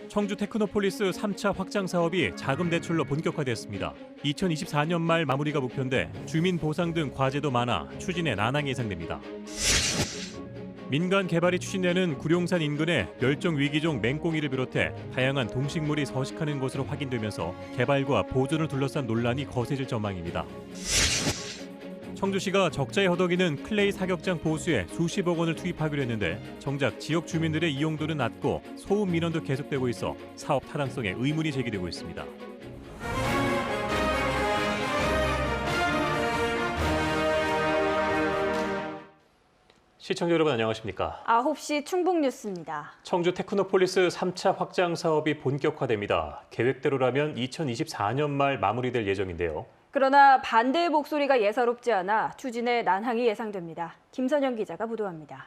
청주 테크노폴리스 3차 확장 사업이 자금 대출로 본격화됐습니다. 2024년 말 마무리가 목표인데 주민 보상 등 과제도 많아 추진에 난항이 예상됩니다. 민간 개발이 추진되는 구룡산 인근에 멸종 위기종 맹꽁이를 비롯해 다양한 동식물이 서식하는 것으로 확인되면서 개발과 보존을 둘러싼 논란이 거세질 전망입니다. 청주시가 적자에 허덕이는 클레이 사격장 보수에 수십억 원을 투입하기로 했는데 정작 지역 주민들의 이용도는 낮고 소음 민원도 계속되고 있어 사업 타당성에 의문이 제기되고 있습니다. 시청자 여러분 안녕하십니까? 9시 충북 뉴스입니다. 청주 테크노폴리스 3차 확장 사업이 본격화됩니다. 계획대로라면 2024년 말 마무리될 예정인데요. 그러나 반대의 목소리가 예사롭지 않아 추진에 난항이 예상됩니다. 김선영 기자가 보도합니다.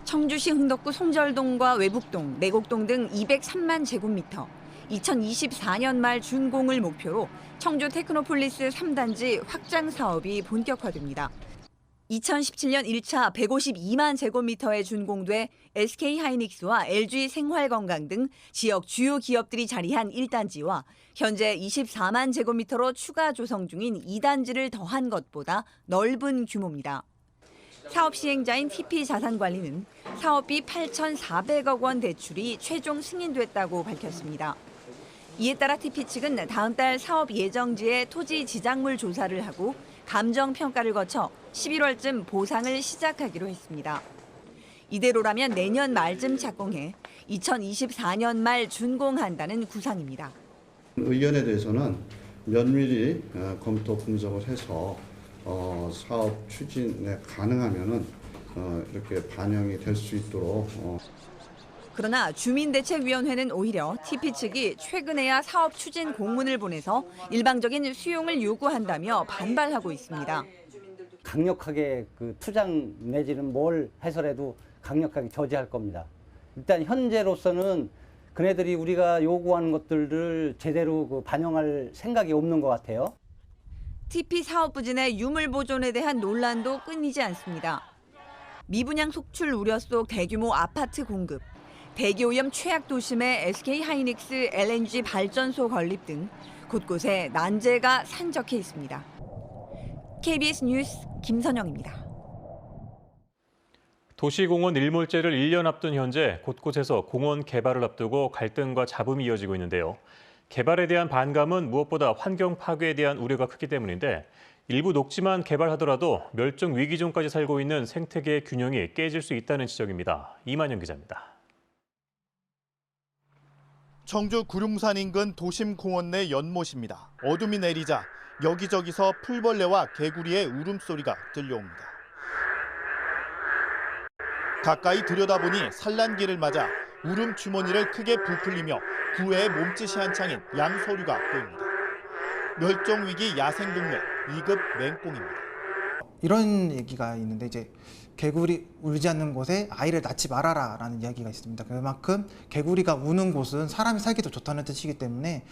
청주시 흥덕구 송절동과 외북동, 내곡동 등 203만 제곱미터, 2024년 말 준공을 목표로 청주 테크노폴리스 3단지 확장 사업이 본격화됩니다. 2017년 1차 152만 제곱미터에 준공돼 SK하이닉스와 LG생활건강 등 지역 주요 기업들이 자리한 1단지와 현재 24만 제곱미터로 추가 조성 중인 2단지를 더한 것보다 넓은 규모입니다. 사업 시행자인 TP자산관리는 사업비 8,400억 원 대출이 최종 승인됐다고 밝혔습니다. 이에 따라 TP 측은 다음 달 사업 예정지에 토지 지작물 조사를 하고 감정 평가를 거쳐 11월쯤 보상을 시작하기로 했습니다. 이대로라면 내년 말쯤 착공해 2024년 말 준공한다는 구상입니다. 의견에 대해서는 면밀히 검토 분석을 해서 사업 추진에 가능하면은 이렇게 반영이 될 수 있도록. 그러나 주민대책위원회는 오히려 TP 측이 최근에야 사업 추진 공문을 보내서 일방적인 수용을 요구한다며 반발하고 있습니다. 강력하게 그 투장 내지는 뭘 해서라도 강력하게 저지할 겁니다. 일단 현재로서는 그네들이 우리가 요구하는 것들을 제대로 반영할 생각이 없는 것 같아요. TP 사업 부진의 유물 보존에 대한 논란도 끊이지 않습니다. 미분양 속출 우려 속 대규모 아파트 공급, 대기오염 최악 도심의 SK하이닉스 LNG 발전소 건립 등 곳곳에 난제가 산적해 있습니다. KBS 뉴스 김선영입니다. 도시공원 일몰제를 1년 앞둔 현재 곳곳에서 공원 개발을 앞두고 갈등과 잡음이 이어지고 있는데요. 개발에 대한 반감은 무엇보다 환경 파괴에 대한 우려가 크기 때문인데 일부 녹지만 개발하더라도 멸종 위기종까지 살고 있는 생태계의 균형이 깨질 수 있다는 지적입니다. 이만영 기자입니다. 청주 구룡산 인근 도심공원 내 연못입니다. 어둠이 내리자 여기저기서 풀벌레와 개구리의 울음소리가 들려옵니다. 가까이 들여다보니 산란기를 맞아 울음 주머니를 크게 부풀리며 구애의 몸짓이 한창인 양서류가 보입니다. 멸종위기 야생동물 2급 맹꽁입니다. 이런 얘기가 있는데 이제 개구리 울지 않는 곳에 아이를 낳지 말아라라는 이야기가 있습니다. 그만큼 개구리가 우는 곳은 사람이 살기도 좋다는 뜻이기 때문에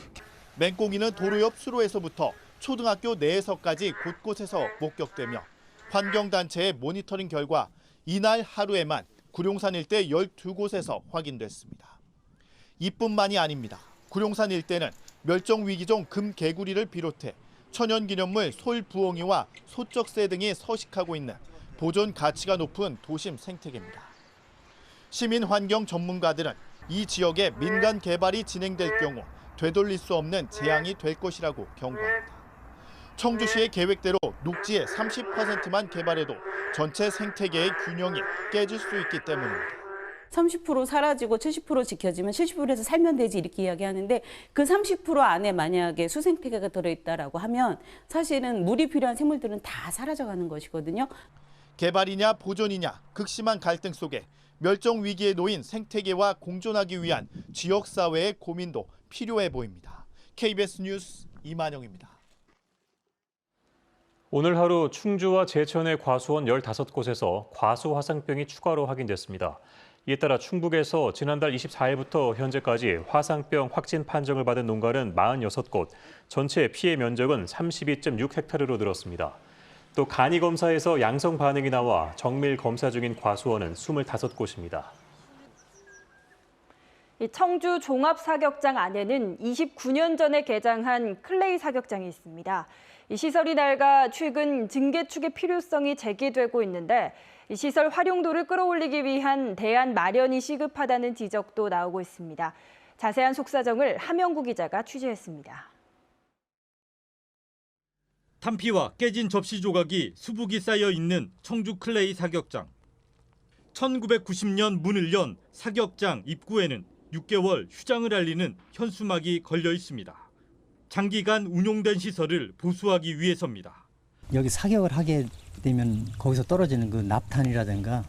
맹꽁이는 도로 옆 수로에서부터 초등학교 내에서까지 곳곳에서 목격되며 환경단체의 모니터링 결과 이날 하루에만 구룡산 일대 12곳에서 확인됐습니다. 이뿐만이 아닙니다. 구룡산 일대는 멸종위기종 금개구리를 비롯해 천연기념물 솔부엉이와 소쩍새 등이 서식하고 있는 보존 가치가 높은 도심 생태계입니다. 시민환경 전문가들은 이 지역에 민간 개발이 진행될 경우 되돌릴 수 없는 재앙이 될 것이라고 경고합니다. 청주시의 계획대로 녹지의 30%만 개발해도 전체 생태계의 균형이 깨질 수 있기 때문입니다. 30% 사라지고 70% 지켜지면 70%에서 살면 되지 이렇게 이야기하는데 그 30% 안에 만약에 수생태계가 들어있다라고 하면 사실은 물이 필요한 생물들은 다 사라져가는 것이거든요. 개발이냐 보존이냐 극심한 갈등 속에 멸종 위기에 놓인 생태계와 공존하기 위한 지역사회의 고민도 필요해 보입니다. KBS 뉴스 이만영입니다. 오늘 하루 충주와 제천의 과수원 15곳에서 과수 화상병이 추가로 확인됐습니다. 이에 따라 충북에서 지난달 24일부터 현재까지 화상병 확진 판정을 받은 농가는 46곳, 전체 피해 면적은 32.6헥타르로 늘었습니다. 또 간이 검사에서 양성 반응이 나와 정밀 검사 중인 과수원은 25곳입니다. 이 청주 종합사격장 안에는 29년 전에 개장한 클레이 사격장이 있습니다. 이 시설이 낡아 최근 증개축의 필요성이 제기되고 있는데 이 시설 활용도를 끌어올리기 위한 대안 마련이 시급하다는 지적도 나오고 있습니다. 자세한 속사정을 함영구 기자가 취재했습니다. 탄피와 깨진 접시 조각이 수북이 쌓여 있는 청주 클레이 사격장. 1990년 문을 연 사격장 입구에는 6개월 휴장을 알리는 현수막이 걸려 있습니다. 장기간 운용된 시설을 보수하기 위해서입니다. 여기 사격을 하게 되면 거기서 떨어지는 그 납탄이라든가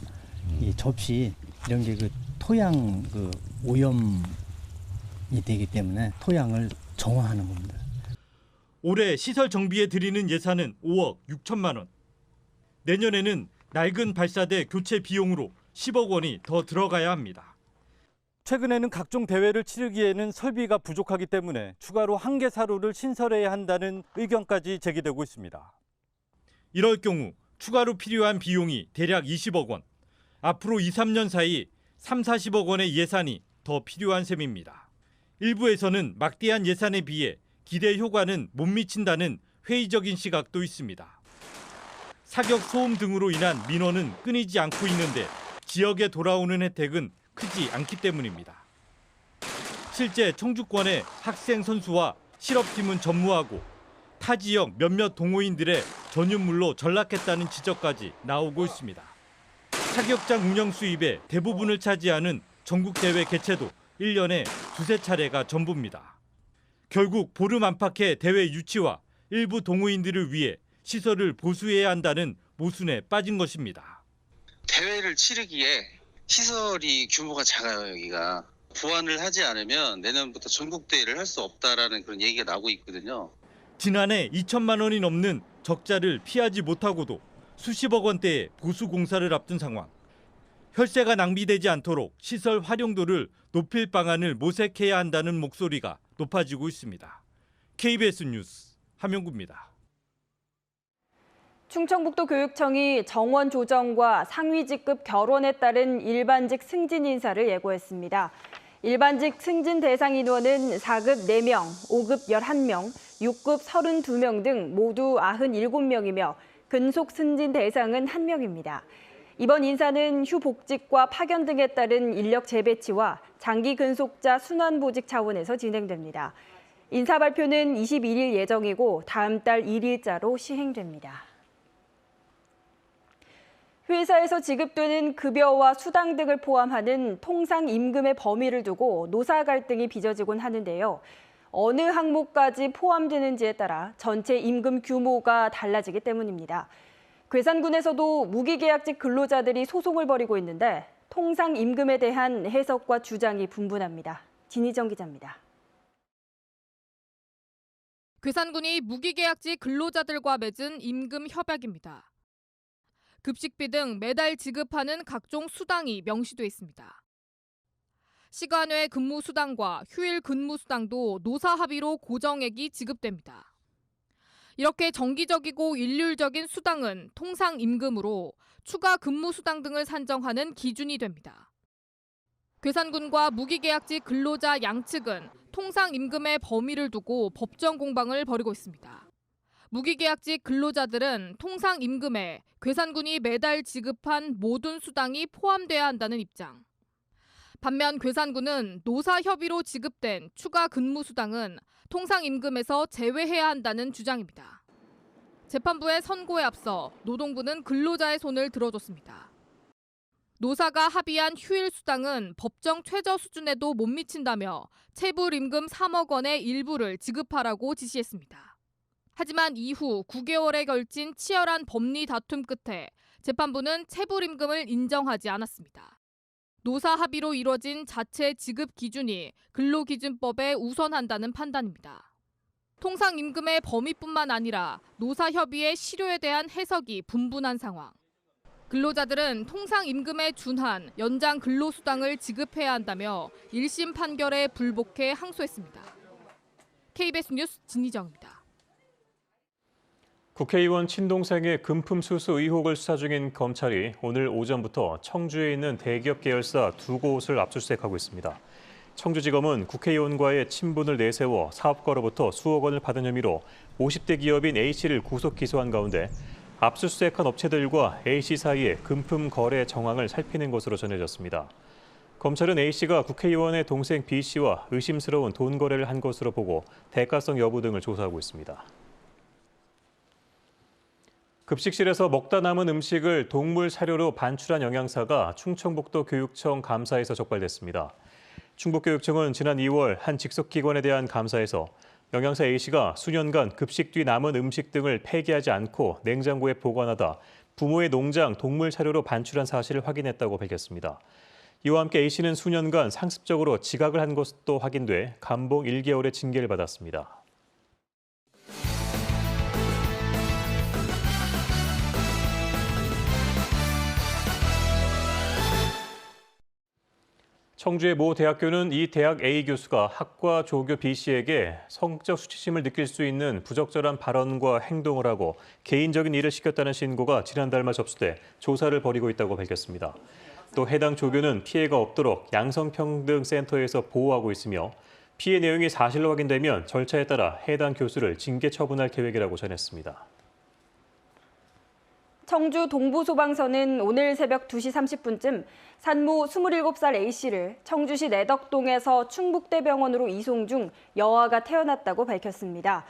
이 접시 이런 게 그 토양 그 오염이 되기 때문에 토양을 정화하는 겁니다. 올해 시설 정비에 들이는 예산은 5억 6천만 원. 내년에는 낡은 발사대 교체 비용으로 10억 원이 더 들어가야 합니다. 최근에는 각종 대회를 치르기에는 설비가 부족하기 때문에 추가로 한계사루를 신설해야 한다는 의견까지 제기되고 있습니다. 이럴 경우 추가로 필요한 비용이 대략 20억 원. 앞으로 2, 3년 사이 3, 40억 원의 예산이 더 필요한 셈입니다. 일부에서는 막대한 예산에 비해 기대 효과는 못 미친다는 회의적인 시각도 있습니다. 사격 소음 등으로 인한 민원은 끊이지 않고 있는데 지역에 돌아오는 혜택은 크지 않기 때문입니다. 실제 청주권의 학생 선수와 실업팀은 전무하고 타 지역 몇몇 동호인들의 전유물로 전락했다는 지적까지 나오고 있습니다. 사격장 운영 수입의 대부분을 차지하는 전국대회 개최도 1년에 두세 차례가 전부입니다. 결국 보름 안팎의 대회 유치와 일부 동호인들을 위해 시설을 보수해야 한다는 모순에 빠진 것입니다. 대회를 치르기에 시설이 규모가 작아요. 여기가 보완을 하지 않으면 내년부터 전국대회를 할 수 없다라는 그런 얘기가 나오고 있거든요. 지난해 2천만 원이 넘는 적자를 피하지 못하고도 수십억 원대의 보수 공사를 앞둔 상황. 혈세가 낭비되지 않도록 시설 활용도를 높일 방안을 모색해야 한다는 목소리가 높아지고 있습니다. KBS 뉴스 함영구입니다. 충청북도 교육청이 정원 조정과 상위직급 결혼에 따른 일반직 승진 인사를 예고했습니다. 일반직 승진 대상 인원은 4급 4명, 5급 11명, 6급 32명 등 모두 97명이며 근속 승진 대상은 1명입니다. 이번 인사는 휴복직과 파견 등에 따른 인력 재배치와 장기 근속자 순환 보직 차원에서 진행됩니다. 인사 발표는 21일 예정이고 다음 달 1일자로 시행됩니다. 회사에서 지급되는 급여와 수당 등을 포함하는 통상 임금의 범위를 두고 노사 갈등이 빚어지곤 하는데요. 어느 항목까지 포함되는지에 따라 전체 임금 규모가 달라지기 때문입니다. 괴산군에서도 무기계약직 근로자들이 소송을 벌이고 있는데 통상 임금에 대한 해석과 주장이 분분합니다. 진희정 기자입니다. 괴산군이 무기계약직 근로자들과 맺은 임금 협약입니다. 급식비 등 매달 지급하는 각종 수당이 명시돼 있습니다. 시간 외 근무 수당과 휴일 근무 수당도 노사 합의로 고정액이 지급됩니다. 이렇게 정기적이고 일률적인 수당은 통상 임금으로 추가 근무 수당 등을 산정하는 기준이 됩니다. 괴산군과 무기계약직 근로자 양측은 통상 임금의 범위를 두고 법정 공방을 벌이고 있습니다. 무기계약직 근로자들은 통상 임금에 괴산군이 매달 지급한 모든 수당이 포함돼야 한다는 입장. 반면 괴산군은 노사 협의로 지급된 추가 근무 수당은 통상 임금에서 제외해야 한다는 주장입니다. 재판부의 선고에 앞서 노동부는 근로자의 손을 들어줬습니다. 노사가 합의한 휴일 수당은 법정 최저 수준에도 못 미친다며 체불 임금 3억 원의 일부를 지급하라고 지시했습니다. 하지만 이후 9개월에 걸친 치열한 법리 다툼 끝에 재판부는 체불 임금을 인정하지 않았습니다. 노사 합의로 이뤄진 자체 지급 기준이 근로기준법에 우선한다는 판단입니다. 통상 임금의 범위뿐만 아니라 노사 협의의 실효에 대한 해석이 분분한 상황. 근로자들은 통상 임금에 준한 연장 근로수당을 지급해야 한다며 1심 판결에 불복해 항소했습니다. KBS 뉴스 진희정입니다. 국회의원 친동생의 금품 수수 의혹을 수사 중인 검찰이 오늘 오전부터 청주에 있는 대기업 계열사 2곳을 압수수색하고 있습니다. 청주지검은 국회의원과의 친분을 내세워 사업가로부터 수억 원을 받은 혐의로 50대 기업인 A씨를 구속 기소한 가운데 압수수색한 업체들과 A씨 사이의 금품 거래 정황을 살피는 것으로 전해졌습니다. 검찰은 A씨가 국회의원의 동생 B씨와 의심스러운 돈 거래를 한 것으로 보고 대가성 여부 등을 조사하고 있습니다. 급식실에서 먹다 남은 음식을 동물 사료로 반출한 영양사가 충청북도 교육청 감사에서 적발됐습니다. 충북교육청은 지난 2월 한 직속기관에 대한 감사에서 영양사 A씨가 수년간 급식 뒤 남은 음식 등을 폐기하지 않고 냉장고에 보관하다 부모의 농장 동물 사료로 반출한 사실을 확인했다고 밝혔습니다. 이와 함께 A씨는 수년간 상습적으로 지각을 한 것도 확인돼 감봉 1개월의 징계를 받았습니다. 청주의 모 대학교는 이 대학 A 교수가 학과 조교 B씨에게 성적 수치심을 느낄 수 있는 부적절한 발언과 행동을 하고 개인적인 일을 시켰다는 신고가 지난달 말 접수돼 조사를 벌이고 있다고 밝혔습니다. 또 해당 조교는 피해가 없도록 양성평등센터에서 보호하고 있으며 피해 내용이 사실로 확인되면 절차에 따라 해당 교수를 징계 처분할 계획이라고 전했습니다. 청주 동부소방서는 오늘 새벽 2시 30분쯤 산모 27살 A씨를 청주시 내덕동에서 충북대병원으로 이송 중 여아가 태어났다고 밝혔습니다.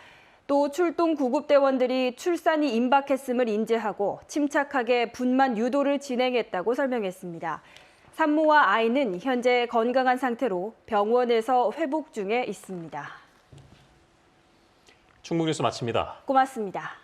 또 출동 구급대원들이 출산이 임박했음을 인지하고 침착하게 분만 유도를 진행했다고 설명했습니다. 산모와 아이는 현재 건강한 상태로 병원에서 회복 중에 있습니다. 충북 뉴스 마칩니다. 고맙습니다.